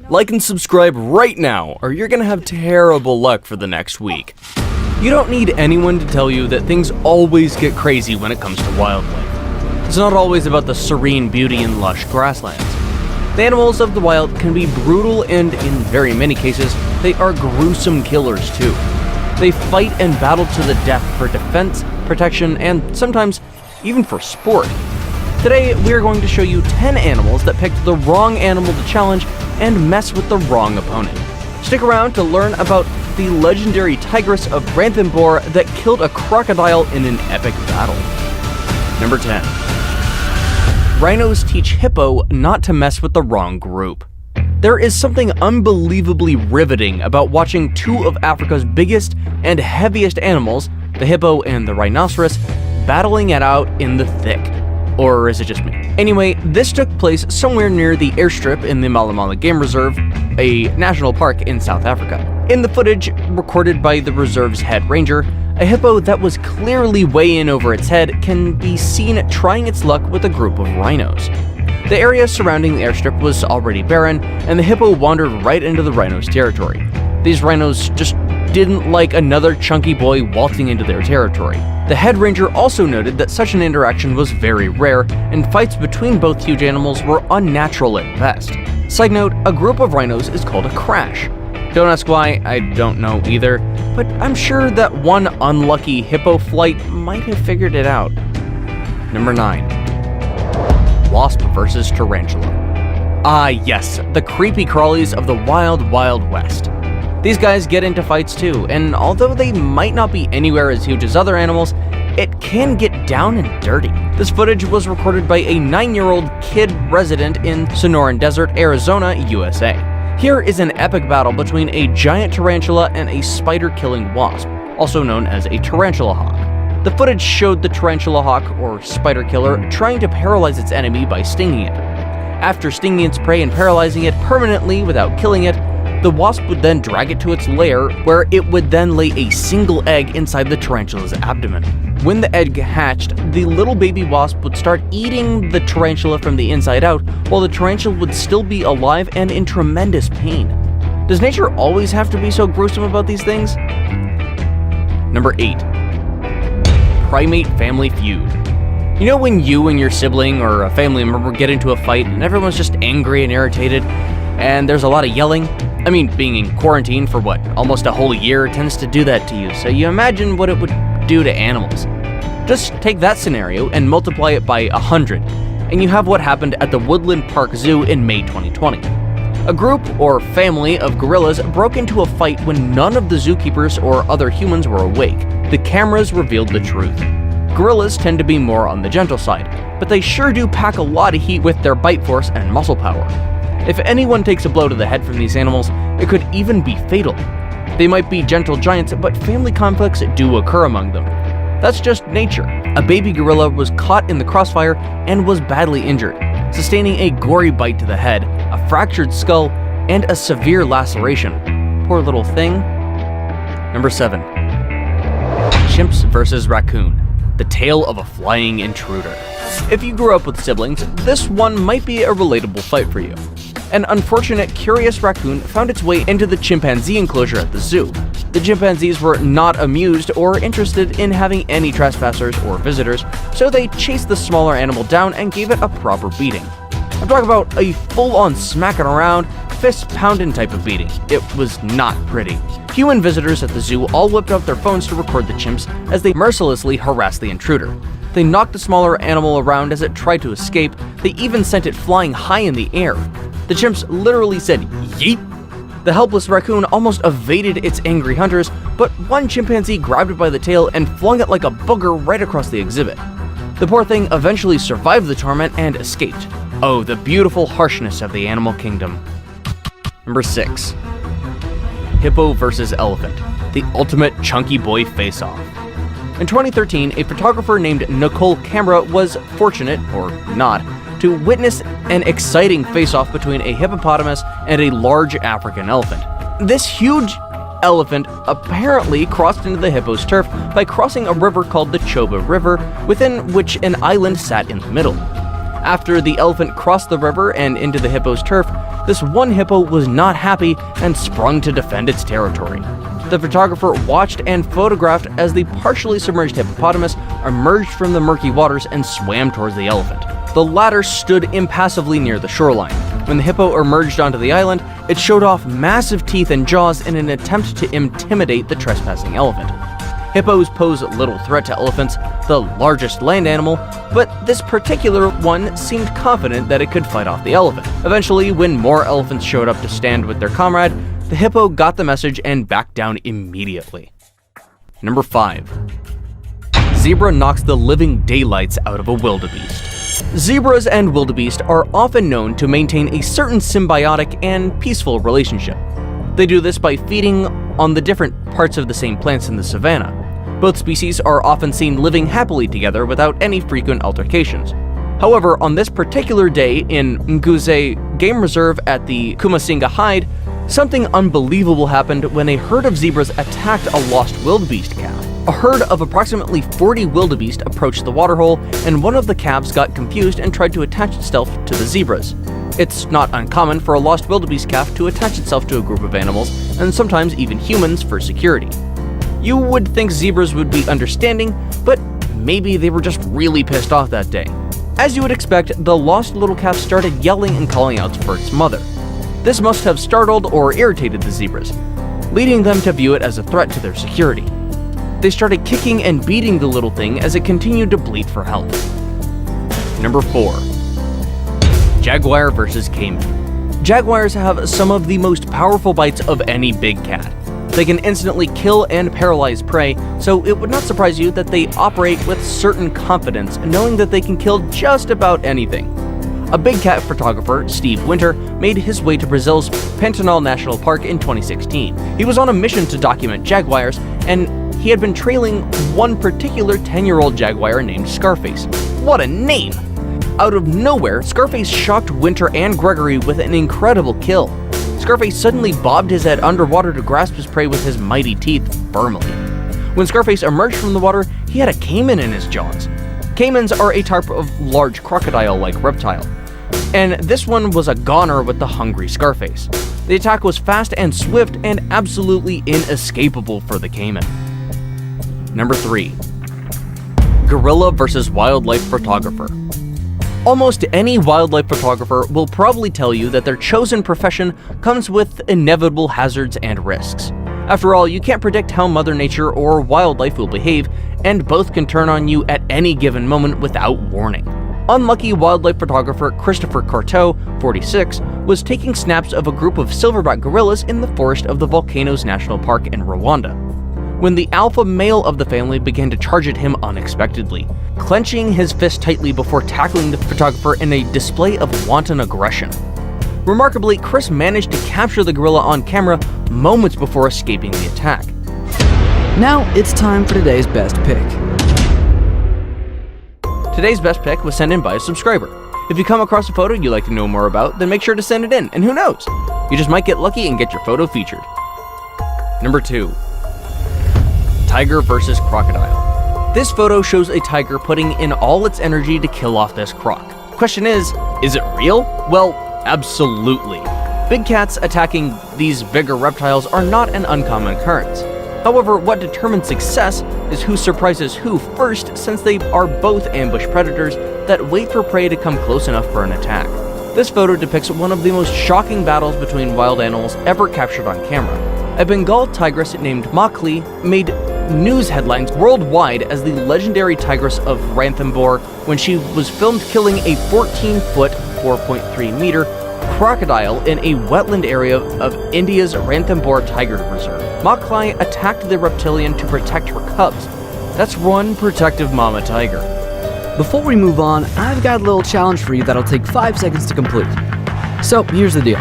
Like and subscribe right now, or you're gonna have terrible luck for the next week. You don't need anyone to tell you that things always get crazy when it comes to wildlife. It's not always about the serene beauty and lush grasslands. The animals of the wild can be brutal, and in very many cases, they are gruesome killers too. They fight and battle to the death for defense, protection, and sometimes even for sport. Today, we are going to show you 10 animals that picked the wrong animal to challenge and mess with the wrong opponent. Stick around to learn about the legendary tigress of Ranthambore that killed a crocodile in an epic battle. Number 10. Rhinos teach hippo not to mess with the wrong group. There is something unbelievably riveting about watching two of Africa's biggest and heaviest animals, the hippo and the rhinoceros, battling it out in the thick. Or is it just me? Anyway, this took place somewhere near the airstrip in the Malamala Game Reserve, a national park in South Africa. In the footage recorded by the reserve's head ranger, a hippo that was clearly way in over its head can be seen trying its luck with a group of rhinos. The area surrounding the airstrip was already barren, and the hippo wandered right into the rhinos' territory. These rhinos just didn't like another chunky boy waltzing into their territory. The head ranger also noted that such an interaction was very rare, and fights between both huge animals were unnatural at best. Side note, a group of rhinos is called a crash. Don't ask why, I don't know either, but I'm sure that one unlucky hippo flight might have figured it out. Number 9. Wasp versus Tarantula. Ah yes, the creepy crawlies of the wild, wild west. These guys get into fights too, and although they might not be anywhere as huge as other animals, it can get down and dirty. This footage was recorded by a 9-year-old kid resident in Sonoran Desert, Arizona, USA. Here is an epic battle between a giant tarantula and a spider-killing wasp, also known as a tarantula hawk. The footage showed the tarantula hawk, or spider killer, trying to paralyze its enemy by stinging it. After stinging its prey and paralyzing it permanently without killing it, the wasp would then drag it to its lair, where it would then lay a single egg inside the tarantula's abdomen. When the egg hatched, the little baby wasp would start eating the tarantula from the inside out, while the tarantula would still be alive and in tremendous pain. Does nature always have to be so gruesome about these things? Number 8. Primate family feud. You know when you and your sibling or a family member get into a fight and everyone's just angry and irritated, and there's a lot of yelling? I mean, being in quarantine for almost a whole year tends to do that to you, so you imagine what it would do to animals. Just take that scenario and multiply it by 100, and you have what happened at the Woodland Park Zoo in May 2020. A group, or family, of gorillas broke into a fight when none of the zookeepers or other humans were awake. The cameras revealed the truth. Gorillas tend to be more on the gentle side, but they sure do pack a lot of heat with their bite force and muscle power. If anyone takes a blow to the head from these animals, it could even be fatal. They might be gentle giants, but family conflicts do occur among them. That's just nature. A baby gorilla was caught in the crossfire and was badly injured, sustaining a gory bite to the head, a fractured skull, and a severe laceration. Poor little thing. Number 7. Chimps versus raccoon. The tale of a flying intruder. If you grew up with siblings, this one might be a relatable fight for you. An unfortunate, curious raccoon found its way into the chimpanzee enclosure at the zoo. The chimpanzees were not amused or interested in having any trespassers or visitors, so they chased the smaller animal down and gave it a proper beating. I'm talking about a full-on smacking around, fist-pounding type of beating. It was not pretty. Human visitors at the zoo all whipped out their phones to record the chimps as they mercilessly harassed the intruder. They knocked the smaller animal around as it tried to escape. They even sent it flying high in the air. The chimps literally said, "Yeet!" The helpless raccoon almost evaded its angry hunters, but one chimpanzee grabbed it by the tail and flung it like a booger right across the exhibit. The poor thing eventually survived the torment and escaped. Oh, the beautiful harshness of the animal kingdom. Number 6. Hippo versus elephant. The ultimate chunky boy face-off. In 2013, a photographer named Nicole Camera was fortunate, or not, to witness an exciting face-off between a hippopotamus and a large African elephant. This huge elephant apparently crossed into the hippo's turf by crossing a river called the Chobe River, within which an island sat in the middle. After the elephant crossed the river and into the hippo's turf, This one hippo was not happy and sprung to defend its territory. The photographer watched and photographed as the partially submerged hippopotamus emerged from the murky waters and swam towards the elephant. The latter stood impassively near the shoreline. When the hippo emerged onto the island, it showed off massive teeth and jaws in an attempt to intimidate the trespassing elephant. Hippos pose little threat to elephants, the largest land animal, but this particular one seemed confident that it could fight off the elephant. Eventually, when more elephants showed up to stand with their comrade, the hippo got the message and backed down immediately. Number 5. Zebra knocks the living daylights out of a wildebeest. Zebras and wildebeest are often known to maintain a certain symbiotic and peaceful relationship. They do this by feeding on the different parts of the same plants in the savanna. Both species are often seen living happily together without any frequent altercations. However, on this particular day in Nguze Game Reserve at the Kumasinga Hide, something unbelievable happened when a herd of zebras attacked a lost wildebeest calf. A herd of approximately 40 wildebeest approached the waterhole, and one of the calves got confused and tried to attach itself to the zebras. It's not uncommon for a lost wildebeest calf to attach itself to a group of animals, and sometimes even humans, for security. You would think zebras would be understanding, but maybe they were just really pissed off that day. As you would expect, the lost little calf started yelling and calling out for its mother. This must have startled or irritated the zebras, leading them to view it as a threat to their security. They started kicking and beating the little thing as it continued to bleat for help. Number 4. Jaguar vs. Caiman. Jaguars have some of the most powerful bites of any big cat. They can instantly kill and paralyze prey, so it would not surprise you that they operate with certain confidence, knowing that they can kill just about anything. A big cat photographer, Steve Winter, made his way to Brazil's Pantanal National Park in 2016. He was on a mission to document jaguars, and he had been trailing one particular 10-year-old jaguar named Scarface. What a name! Out of nowhere, Scarface shocked Winter and Gregory with an incredible kill. Scarface suddenly bobbed his head underwater to grasp his prey with his mighty teeth firmly. When Scarface emerged from the water, he had a caiman in his jaws. Caimans are a type of large crocodile-like reptile, and this one was a goner with the hungry Scarface. The attack was fast and swift and absolutely inescapable for the caiman. Number 3. Gorilla vs. Wildlife photographer. Almost any wildlife photographer will probably tell you that their chosen profession comes with inevitable hazards and risks. After all, you can't predict how Mother Nature or wildlife will behave, and both can turn on you at any given moment without warning. Unlucky wildlife photographer Christopher Corteau, 46, was taking snaps of a group of silverback gorillas in the forest of the Volcanoes National Park in Rwanda, when the alpha male of the family began to charge at him unexpectedly, clenching his fist tightly before tackling the photographer in a display of wanton aggression. Remarkably, Chris managed to capture the gorilla on camera moments before escaping the attack. Now it's time for today's best pick. Today's best pick was sent in by a subscriber. If you come across a photo you'd like to know more about, then make sure to send it in, and who knows? You just might get lucky and get your photo featured. Number 2. Tiger vs. crocodile. This photo shows a tiger putting in all its energy to kill off this croc. Question is it real? Well, absolutely. Big cats attacking these bigger reptiles are not an uncommon occurrence. However, what determines success is who surprises who first, since they are both ambush predators that wait for prey to come close enough for an attack. This photo depicts one of the most shocking battles between wild animals ever captured on camera. A Bengal tigress named Makli made news headlines worldwide as the legendary tigress of Ranthambore when she was filmed killing a 14-foot, 4.3-meter crocodile in a wetland area of India's Ranthambore Tiger Reserve. Makli attacked the reptilian to protect her cubs. That's one protective mama tiger. Before we move on, I've got a little challenge for you that'll take 5 seconds to complete. So here's the deal.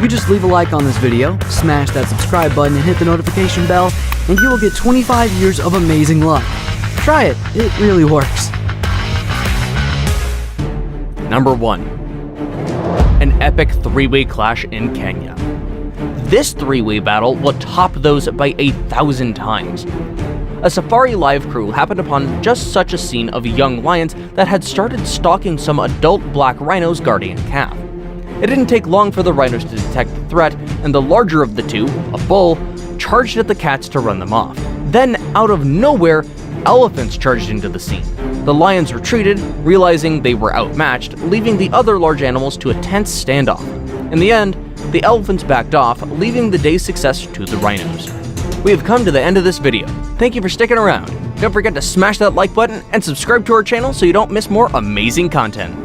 You just leave a like on this video, smash that subscribe button and hit the notification bell, and you will get 25 years of amazing luck. Try it, it really works. Number 1. An epic 3-way clash in Kenya. This 3-way battle will top those by 1,000 times. A Safari Live crew happened upon just such a scene of young lions that had started stalking some adult black rhinos guarding a calf. It didn't take long for the rhinos to detect the threat, and the larger of the two, a bull, charged at the cats to run them off. Then, out of nowhere, elephants charged into the scene. The lions retreated, realizing they were outmatched, leaving the other large animals to a tense standoff. In the end, the elephants backed off, leaving the day's success to the rhinos. We have come to the end of this video. Thank you for sticking around. Don't forget to smash that like button and subscribe to our channel so you don't miss more amazing content.